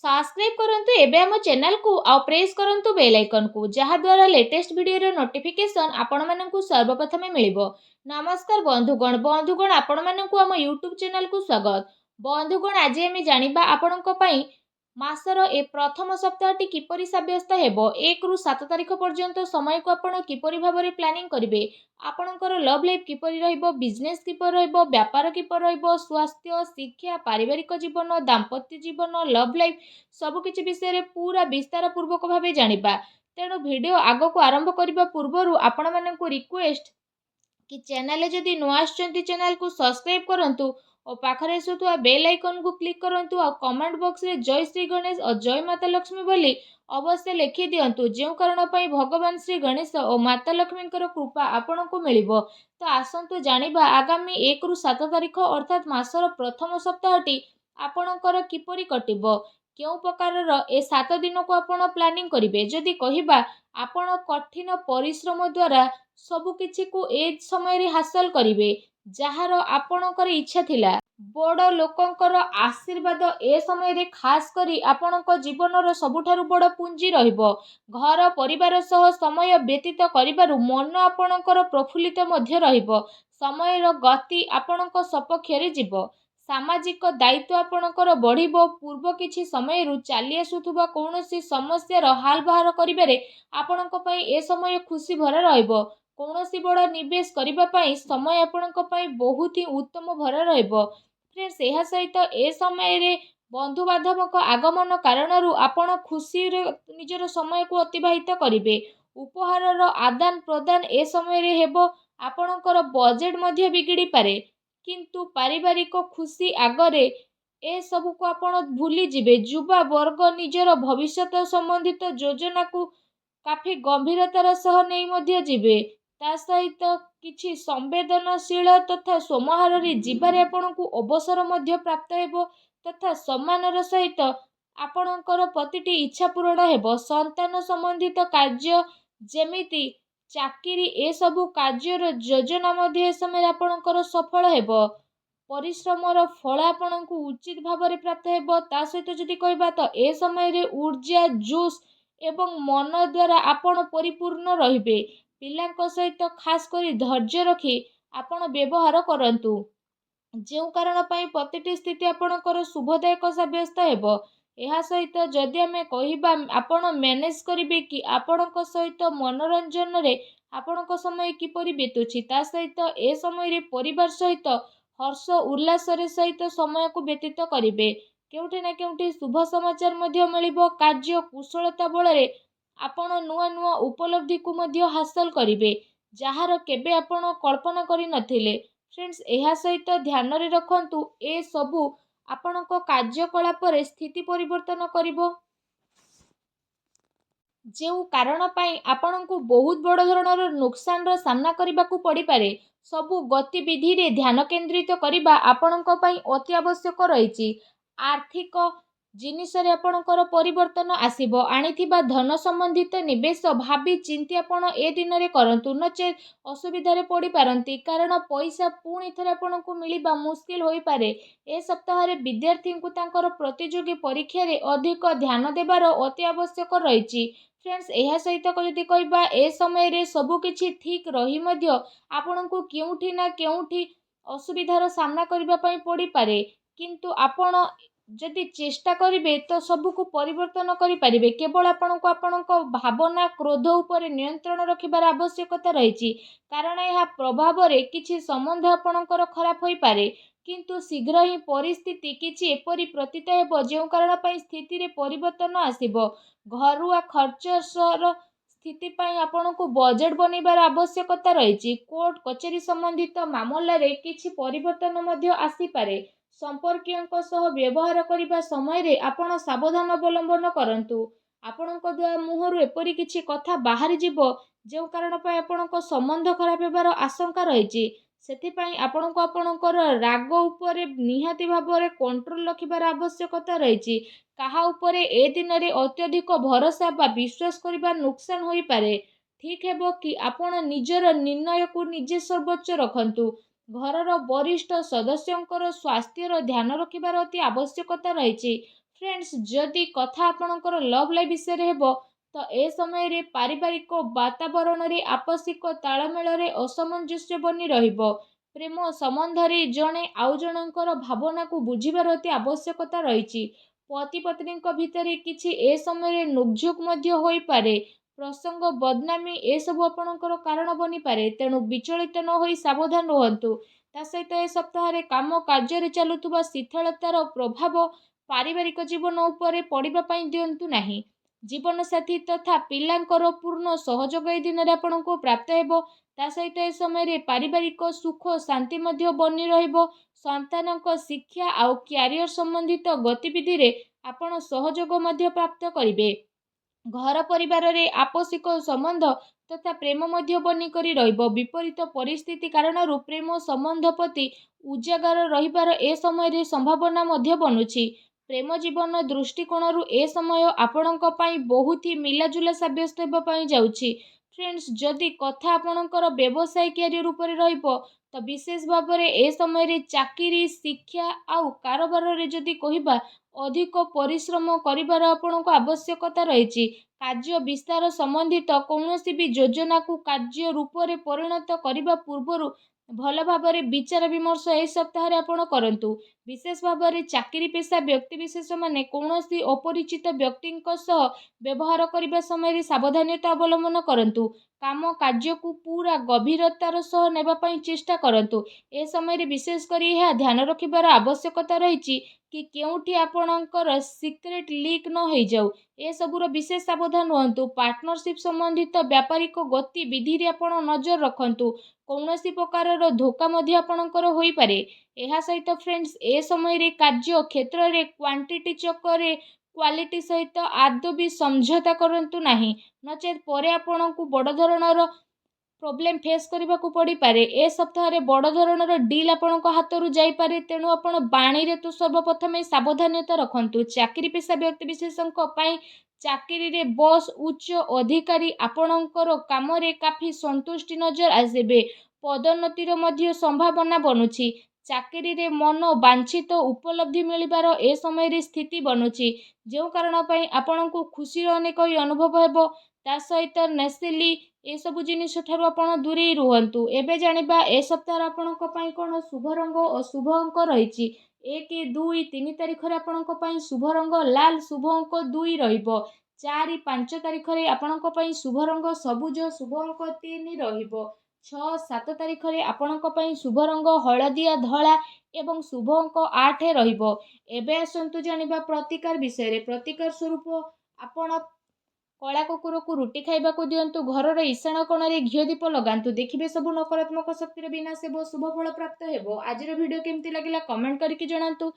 Subscribe करंतु एबे हम चैनल को आउ प्रेस करंतु बेल आइकन को जहा द्वारा लेटेस्ट वीडियो रो नोटिफिकेशन आपण माननकु सर्वप्रथमे मिलिबो। नमस्कार बंधुगण आपण माननकु हम यूट्यूब चैनल को स्वागत। बंधुगण आज हम जानिबा आपणक पई मासर ए प्रथम सप्ताहटी किपरि साब्यस्त हेबो 1 रु 7 तारिख पर्यंत समय को आपण किपरि भाबरे प्लानिंग करिवे। आपणकर लव लाइफ किपरि रहइबो, बिजनेस किपरि रहइबो, व्यापार किपरि रहइबो, स्वास्थ्य, शिक्षा, पारिवारिक जीवन, दाम्पत्य जीवन, लव लाइफ सबु किछि विषय रे पूरा विस्तार पूर्वक भाबे जानिबा। तेणु वीडियो आगो को आरंभ करबा पूर्वरु आपण माननकु रिक्वेस्ट कि चैनल जदि नुआ आछंती चैनल को सब्सक्राइब करंतु और पाखरे आसुथुआ बेल आइकन को क्लिक करंतु और कमेंट बॉक्स रे जय श्री गणेश और जय माता लक्ष्मी बोली अवश्य लिखि दियंतु जेउ कारण पई भगवान श्री गणेश और माता लक्ष्मी कृपा आपण को मिलिबो। तो आसंतु जानिबा आगामी 1 रु 7 तारिख अर्थात मासर प्रथम सप्ताहटी आपणकर किपरि कटिबो, केउ प्रकारर ए 7 दिन को आपण प्लानिंग करिवे। जदि कहिबा आपण कठिन परिश्रम द्वारा सबु किछि को ए समय रे हासिल करिवे जहार आपणकर इच्छा थिला। बड़ लोकंकर आशीर्वाद ए समय रे खास करी आपणक जीवनर सबुठारु बड़ पुंजी रहिबो। घर परिवार सह समय व्यतीत करिबारु मन आपणकर प्रफुल्लित मध्य रहिबो। समयर गति आपणक सपक्ष रे जिवो। सामाजिक दायित्व आपणकर बढ़िबो। पूर्व किछि समय रु चाली आसुथुबा कोनोसी समस्या रो हाल बाहर करिबारे आपणक पई ए समय खुशी भरा रहिबो। कोनोसी बड़ निवेश करिबा पई समय आपणक पई बहुत ही उत्तम भरा रहिबो। फ्रेंड्स एहा सहित ए समय रे बंधु बांधवक आगमन कारणरू आपण खुशी रे निजर समय को अतिबाहित करिवे। उपहारर आदान प्रदान ए समय रे हेबो। आपणकर बजेट मध्य बिगिड़ी पारे किंतु पारिवारिक खुशी आगरे ए सबु को आपण भूली जिवे। युवा वर्ग निजर भविष्यत संबंधित योजना को काफी गंभीरतार सह नहीं मध्य जिवे। ता सहित किछि संवेदनशील तथा सोमहार रे जीवारे आपणकु अवसर मध्य प्राप्त हेबो तथा सम्मानर सहित आपणकर प्रतिटी इच्छा पूर्ण हेबो। संतान संबंधित कार्य जेमिति चाकरी ए सबु कार्यर योजना मध्य समय आपणकर सफल हेबो। परिश्रमर फल आपणकु उचित भाव रे प्राप्त हेबो। ता सहित जदि कहबा तो ए समय रे ऊर्जा जोश एवं मन द्वारा आपण परिपूर्ण रहिबे। पिलांक सहित खास करी धैर्य रखी आपण व्यवहार करंतु जेउ कारण पई प्रतिटी स्थिति आपणकर शुभदायक साब्यस्त हेबो। एहा सहित जदि आमे कहिबा आपण मैनेज करिवे कि आपणक सहित मनोरंजन रे आपणक समय किपरि बीतुछि। ता सहित ए समय रे परिवार सहित हर्ष उल्लास रे सहित समय को व्यतीत करिवे। केउठी ना केउठी शुभ समाचार मध्य मिलिबो। कार्य कुशलता बळ रे आपण नुआ नुआ उपलब्धि को मध्य हासिल करिवे जहार केबे आपण कल्पना करि नथिले। फ्रेंड्स एहा सहित ध्यान रे रखंतु ए सबु आपणक कार्यकलाप रे स्थिति परिवर्तन करिवो जेउ कारण पई आपणकु बहुत बड़ धरणर नुकसान रो सामना करिबाकू पड़ी पारे। सबु गतिविधि रे ध्यान केंद्रित करिबा आपणक पई अति आवश्यक रहिछि। आर्थिक जिनिस रे आपणकर परिवर्तन आसीबो। आनिथिबा धन संबंधित निवेश भाबी चिंती आपण ए दिन रे करंतु नचे असुविधा रे पड़ी पारंती कारण पैसा पुणी थरे आपणकु मिलिबा मुश्किल होई पारे। ए सप्ताह रे विद्यार्थी को तांकर प्रतियोगी परीक्षा रे अधिक ध्यान देबार अति आवश्यक रहिछि। फ्रेंड्स एहा सहित जदि कहबा ए समय रे सबु किछि ठीक रही मध्य आपणकु केउठी ना केउठी असुविधार सामना करिबा पई पड़ी पारे किंतु आपण जदि चेष्टा करिवे तो सबु को परिवर्तन करि परिवे। केवल आपणको आपणको भावना क्रोध उपरे नियंत्रण रखिबार आवश्यकता रहिछि कारण यह प्रभाव रे किछि संबंध आपणकर खराब होई पारे किंतु शीघ्र ही परिस्थिति किछि एपरि प्रतीत हेबो जेउ कारण पई स्थिति रे परिवर्तन आसीबो। घरुआ खर्चर स्थिति पई आपणको बजेट बनेबार आवश्यकता रहिछि। कोर्ट कचेरी संबंधित मामला रे किछि परिवर्तन मध्य आसी पारे। संपर्कियों सह व्यवहार करिबा समय रे आपण सावधान अवलंबन करंतु। आपणको द्वारा मुहरु एपरि किछि कथा बाहरी जिवो जेउ कारण पई आपणको संबंध खराब हेबार आशंका रहिछि। सेथि पई आपणको आपणकर राग उपरे निहाती भाबरे कंट्रोल रखिबार आवश्यकता रहिछि। काहा उपरे ए दिन रे अत्यधिक भरोसा बा विश्वास करिबा नुकसान होई पारे। ठीक हेबो कि आपण निजर निर्णय को निजे सर्वोच्च रखंतु। घरर वरिष्ठ सदस्यंकर स्वास्थ्यर ध्यान रखिबार अति आवश्यकता रहिछि। फ्रेंड्स जदि कथा आपणकर लव लाइफ विषय हेबो तो ए समय रे पारिवारिक वातावरण रे आपसिक तालमेल रे असमंजस्य बनी रहिबो। प्रेम संबंध रे जणे आउ जणकर भावना को बुझिबार अति आवश्यकता रहिछि। पति पत्नी भितर किछि ए समय रे नोकझोक मध्य होई पारे। प्रसंग बदनामी ए सब आपणकर कारण बनी पारे, तेणु विचलित न होई सावधान रहंतु। ता सहित ए सप्ताह रे काम कार्य रे चलुतुबा शिथिलतार प्रभाव पारिवारिक जीवन उपरे पड़िबा पई दियंतु नाही। जीवन साथी तथा पिलांकर पूर्ण सहयोग ए दिन आपको प्राप्त हेबो। ता सहित ए समय रे पारिवारिक सुख शांति मध्य बनी रहिबो। संतानक शिक्षा आउ क्यारियर संबंधित गतिविधि रे आपण सहयोग मध्य प्राप्त करिवे। घर परिवार रे आपसिक संबंध तथा प्रेम मध्य बनी करी रहिबो। विपरीत परिस्थिति कारण प्रेम संबंध प्रति उजागर रहिबार ए समय रे संभावना मध्य बनुछि। प्रेम जीवन दृष्टिकोण ए समय आपणक पई बहुत ही मिलाजुला साब्यस्त हेबा पई जाउछि। फ्रेंड्स जदि कथा आपणकर व्यवसाय कैरियर ऊपर रहिबो तो विशेष भाव में ए समय रे चाकरी शिक्षा आउ कारोबार रे जदि कहिबा अधिक परिश्रम करिबार आपणको आवश्यकता रहिछि। कार्य विस्तार संबंधित कौनसी भी योजना को कार्य रूप में परिणत करने पूर्व भल भाव में विचार विमर्श ए सप्ताह आपण करंतु। विशेष भाव में चाकरी पेशा व्यक्तिविशेष माने कौनसी अपरिचित व्यक्ति व्यवहार करने समय सावधानता अवलंबन करंतु। काम कार्य को पूरा गभीरतार सह नेबा पई चेष्टा करंतु। ए समय विशेष करी यह ध्यान रखिबार आवश्यकता रहिछि कि केउठी आपणकर सिक्रेट लीक न हो जाऊ। ए सबुर विशेष सावधान रहंतु। पार्टनरशिप संबंधित व्यापारिक गतिविधि रे आपण नजर रखंतु। कौनसी प्रकार धोखा मध्य आपणकर होई पारे। एहा सहित फ्रेंड्स ए समय रे कार्य क्षेत्र रे क्वांटिटी चक्कर क्वालिटी सहित आदौ भी समझौता करंतु नाही, नचेत परे आपणकु बड़ धरणर प्रोब्लेम फेस करने को पड़ पारे। ए सप्ताह रे बड़ धरणर डील आपण हाथ जाई पारे, तेणु आपण बाणी रे तो सर्वप्रथम सावधानता रखंतु। चाकरी पेशा व्यक्ति विशेषज्ञ पई चाकरी रे बॉस उच्च अधिकारी आपणकर काम रे काफी संतुष्टि नजर आसेबे। पदोन्नतिर मध्य संभावना बनुछि। चाकरी रे मन वांछित उपलब्धि मिलिबार ए समय रे स्थिति बनुछि, जो कारण पई आपणको खुशी अनेक अनुभव हेबो। ता सहित नेसिली ए सब जिनिस ठारू आपण दूरी रुहंतु। एबे जानिबा ए सप्ताह आपणक पई कोन शुभ रंग अशुभ अंक रहिछि। 1 2 3 तारिख रे आपणक पई शुभ रंग लाल, शुभ अंक 2 रहिबो। 4 5 तारिख रे आपणक पई शुभ रंग सबुज, शुभ अंक 3 रहिबो। 6 7 तारिख रे आपणक पई शुभ रंग हळदिया धळा एवं शुभ अंक 8 रहिबो। एबे आसंतु जानिबा प्रतिकार विषय रे। प्रतिकार स्वरूप आपण कला कुकुर को रुटी खाइबा को दियंतु। घरर ईशान कोण रे घिओ दीप लगांतु। देखिबे सब नकारात्मक शक्तिर विनाश हेबो, शुभ फल प्राप्त हेबो। आजिर वीडियो केमती लागिला कमेंट करके जणांतु।